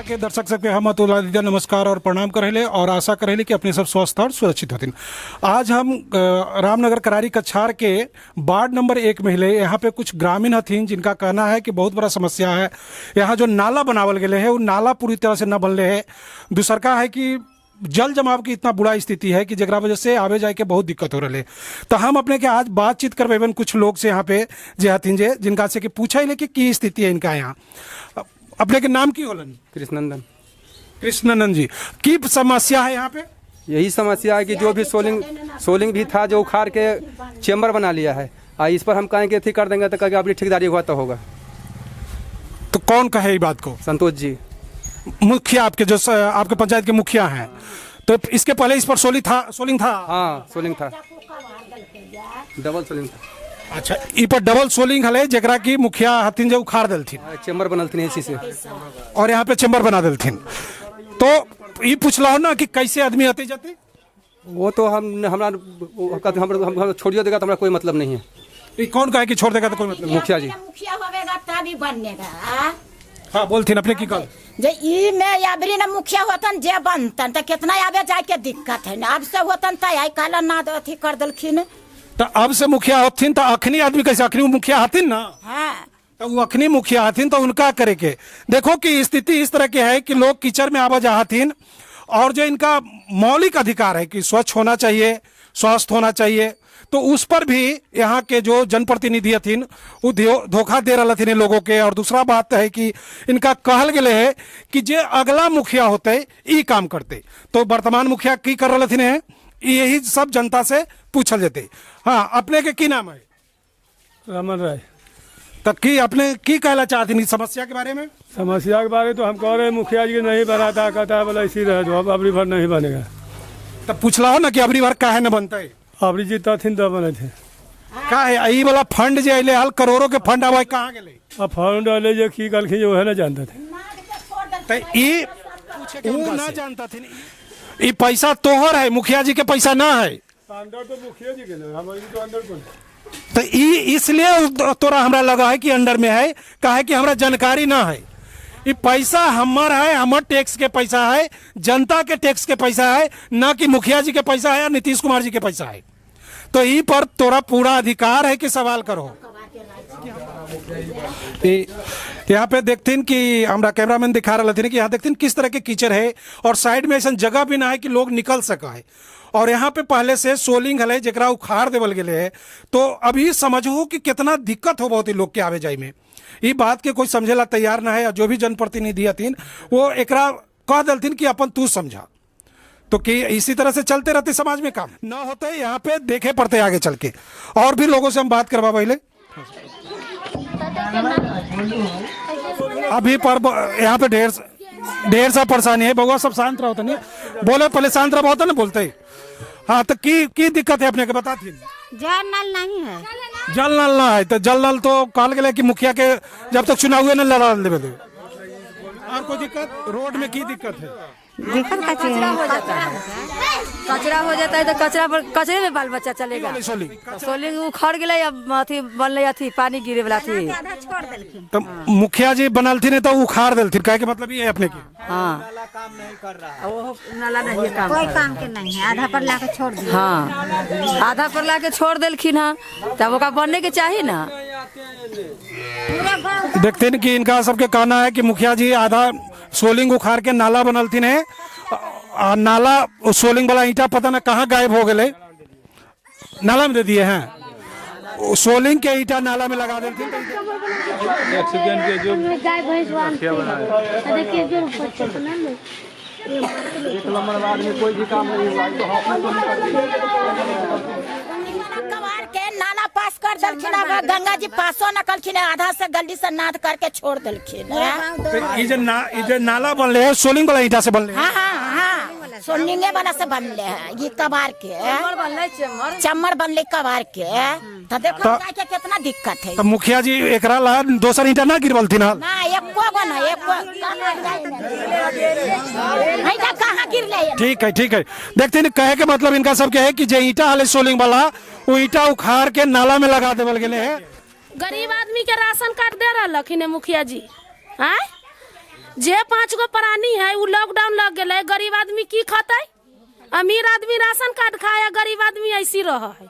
के दर्शक सबके हम अतुल नमस्कार और प्रणाम करेले और आशा करेले कि अपने सब स्वस्थ और सुरक्षित होती। आज हम रामनगर करारी कछार के वार्ड नंबर 1 में हिले। यहाँ पे कुछ ग्रामीण हथिन जिनका कहना है कि बहुत बड़ा समस्या है। यहाँ जो नाला बनावल गए है वो नाला पूरी तरह से न बनले है। दूसर का है कि जल जमाव की इतना बुरा स्थिति है कि जगह वजह से आवे जाए के बहुत दिक्कत हो रही है। तो हम अपने के आज बातचीत करवेबन कुछ लोग से यहाँ पे जे हथिन जे जिनका से कि पूछा कि की स्थिति है इनका यहाँ। अपने के नाम की होलन? कृष्णनंदन। कृष्णनंदन जी, की समस्या है यहाँ पे? यही समस्या है कि जो भी सोलिंग भी था जो उखाड़ के चेम्बर बना लिया है। इस पर हम कहेंगे थी कर देंगे तो कहेंगे अपनी ठेकेदारी हुआ तो होगा। तो कौन कहे ये बात को? संतोष जी, मुखिया आपके जो आपके पंचायत के मुखिया हैं। तो इसके पहले इस पर सोलिंग था? हाँ सोलिंग था, डबल सोलिंग था। अच्छा, ई पर डबल सोलिंग हले जरा की मुखिया हथिन जो उखाड़ दिलथिन, चेम्बर बनलथिन इसी से, और यहाँ पे चेम्बर बना दिलथिन। तो ये पूछला हो ना कि कैसे आदमी आते जाते? वो तो हम छोड़िए देगा तो हमारा कोई मतलब नहीं है। ये कौन कहे कि छोड़ देगा तो कोई मतलब? मुखिया जी। मुखिया होवेगा तभी बनेगा। हाँ बोलथिन अपने की कल जे ई में याबरी ना मुखिया होतन जे बनतन त कितना आवे जाए के दिक्कत है ना। अब से होतन त आई काला ना अथी कर दलखिन। तो अब से मुखिया होथिन तो अखनी आदमी कैसे? अखनी मुखिया हथिन ना। हाँ तो वो अखनी मुखिया हथिन तो उनका करे के। देखो कि स्थिति इस तरह की है कि लोग कीचड़ में आवा जाहथिन और जो इनका मौलिक अधिकार है कि स्वच्छ होना चाहिए, स्वस्थ होना चाहिए, तो उस पर भी यहाँ के जो जनप्रतिनिधि हथिन वो धोखा दे रहे थे लोगों के। और दूसरा बात है कि इनका कहल गए है कि जे अगला मुखिया होते ई काम करते। तो वर्तमान मुखिया की कर रहे थे यही सब जनता से पूछल जाते। हाँ, अपने के की नाम है? रमन राय। तब की अपने की कहना चाहते हैं समस्या के बारे में? समस्या के बारे तो हम कह रहे मुखिया जी नहीं बनाता, कहता है बोला इसी रहे तो अब अबरी भर नहीं बनेगा। तब पूछला हो ना कि अबरी बार काहे न बनता है? अबरी जीता थी तो बने थे का है यही वाला फंड जो अले हाल करोड़ों के फंड आवा कहाँ गए? अब फंड वाले जो की कल जो है ना जानते थे तो ये वो ना जानता थे। ये पैसा तोहर है, मुखिया जी के पैसा ना है। अंदर तो मुखिया जी के ना, हमारी तो अंदर कौन? तो इसलिए तोरा हमरा लगा है कि अंडर में है, काहे कि हमरा जानकारी ना है। ये पैसा हमार है, हमार टैक्स के पैसा है, जनता के टैक्स के पैसा है, ना कि मुखिया जी के पैसा है या नीतीश कुमार जी के पैसा है। तो ई पर तोरा पूरा अधिकार है कि सवाल करो। यहाँ पे देखतीन कि हमारा कैमरामैन दिखा रहा थे कि यहाँ देखतीन किस तरह के कीचड़ है और साइड में ऐसा जगह भी ना है कि लोग निकल सका है। और यहाँ पे पहले से सोलिंग हले जरा उखाड़ देवल गए है। तो अभी समझो कि कितना दिक्कत हो बहुत ही लोग के आवे जाए में। ये बात के कोई समझेला तैयार ना है। जो भी जनप्रतिनिधि हथिन वो एकरा कह दलथिन कि अपन तू समझा। तो कि इसी तरह से चलते रहते समाज में काम ना होते, यहाँ पे देखे पड़ते आगे चल के। और भी लोगों से हम बात करवा पहले अभी पर यहाँ पे ढेर सा परेशानी है। बउआ सब शांत रहो, नहीं बोले पहले शांत रहो होता ना बोलते ही। हाँ, तो की दिक्कत है अपने के बता थी? जल नल नहीं है। जल नल ना है तो जल नल तो कहल गए कि मुखिया के जब तक चुनाव हुए न लड़ा देवे दे। और कोई दिक्कत? रोड में की दिक्कत है? दिक्कत कचरा हो जाता है। कचरा हो जाता है तो कचरे में बाल बच्चा चलेगा। सोलिंग उखड़ गए, अब अथी बनले, अथी पानी गिरे वाला थी। तो मुखिया जी बनलथिन तो उखाड़ दिलथिन, कहे के मतलब ये है अपने की? हाँ, नाला काम नहीं कर रहा है। वो नाला नहीं काम, कोई काम के नहीं है। आधा पर ला के छोड़ दिया। हाँ, आधा पर ला के छोड़ दिलखिन। हाँ, तब ओका बनने के चाहिए ना। देखते हैं कि इनका सबके कहना है कि मुखिया जी आधा सोलिंग उखाड़ के नाला बनलथिन है। नाला सोलिंग वाला ईंटा पता ना कहाँ गायब हो गए, नाला में दे दिए हैं। सोलिंग के ईंटा नाला में लगा देते हैं। एक्सीडेंट के जो कोई भी काम नहीं कबाड़ के नाला पास कर दलखिन। गंगा जी पासो न कलखिन, आधा से गली से नाद करके छोड़ दलखिन। ये नाला बनले है सोलिंग वाला ईंटा से बनले है। हाँ हाँ हाँ, सोलिंगे वाला से बनले है। ये कबाड़ के चम्मर बनले कबाड़ के। तो देखो के कितना दिक्कत है। तो मुखिया जी एकरा ला दोसर ईंटा ना गिरवलथिन? ना एको गो ना, एको ईंटा कहाँ गिरले? ठीक है। देखते हैं कहे के मतलब इनका सब क्या है कि जे ईंटा हले सोलिंग वाला वो ईंटा उखाड़ के नाला में लगा देवल गए है। गरीब आदमी के राशन कार्ड दे रहा मुखिया जी। जे 5 गो प्राणी है वो लॉकडाउन लग गए, गरीब आदमी की खाते, अमीर आदमी राशन कार्ड खाए, गरीब आदमी ऐसी रहा है।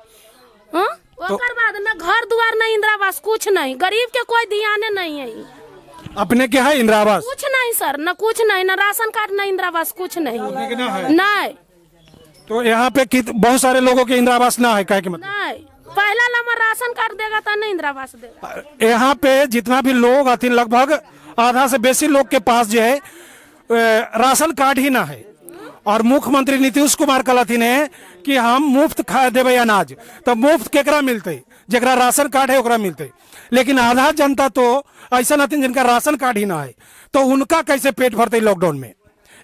हाँ? ओकर बाद न घर द्वार न इंदिरा आवास कुछ नहीं, गरीब के कोई ध्यान नहीं है। अपने क्या है इंदिरा आवास? कुछ नहीं सर, न कुछ नहीं, न राशन कार्ड न इंदिरा आवास कुछ नहीं, नहीं। तो यहाँ पे बहुत सारे लोगों के इंदिरा आवास ना है, क्या कि मतलब नहीं, पहला नंबर राशन कार्ड देगा तो नहीं इंदिरा आवास देगा। यहाँ पे जितना भी लोग आते लगभग आधा से बेसी लोग के पास जो है राशन कार्ड ही ना है। और मुख्यमंत्री नीतीश कुमार कहलथिन है कि हम मुफ्त खा देवे अनाज, तो मुफ्त केकरा मिलते? जरा राशन कार्ड है ओकरा मिलते। लेकिन आधा जनता तो ऐसा नहीं जिनका राशन कार्ड ही ना है, तो उनका कैसे पेट भरते लॉकडाउन में?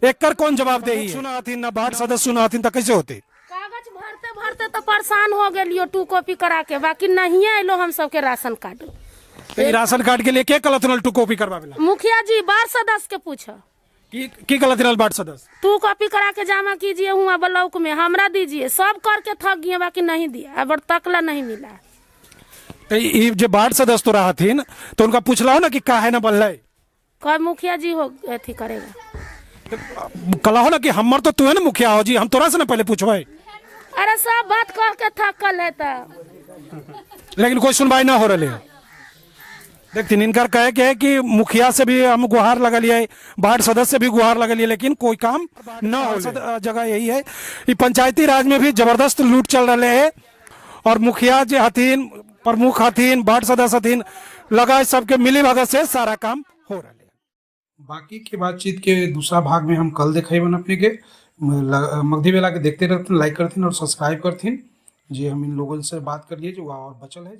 एक कौन जवाब दे? सुना न वार्ड सदस्य सुना तो कैसे होते? कागज भरते भरते तो परेशान हो गए 2 कॉपी करा के, बाकी नहीं आलो हम सबके राशन कार्ड। तो राशन कार्ड के लिए क्या कहलथिन 2 कॉपी करवावेला? मुखिया जी वार्ड सदस्य के पूछो की कहलथिन वार्ड सदस्य? 2 कॉपी करा के जमा कीजिए हुआ ब्लॉक में, हमरा दीजिए, सब करके थक गए, बाकी नहीं दिया, अब तकला नहीं मिला। तो ये जो वार्ड सदस्य तो रहथिन तो उनका पूछला ना कि काहे ना बनल? कब मुखिया जी हो अथी करेगा? कला हो ना कि हमर तो तू है ना मुखिया हो जी, हम तोरा से ना पहले पूछबे। अरे सब बात कह के थकल है तो, लेकिन कोई सुनवाई ना हो रही है। देखती इनकर कहे के है कि मुखिया से भी हम गुहार लगलिए, वार्ड सदस्य से भी गुहार लगलिए, लेकिन कोई काम न हो। जगह यही है कि पंचायती राज में भी जबरदस्त लूट चल रहे है, और मुखिया जो हथिन, प्रमुख हथिन, वार्ड सदस्य हथिन, लगा सबके मिली भगत से सारा काम हो रहा है। बाकी की बातचीत के दूसरा भाग में हम कल देखेबन अपने के। मगधी बेला के देखते रहते, लाइक करथिन और सब्सक्राइब करथिन जी। हम इन लोगों से बात करिए जो और बचल है।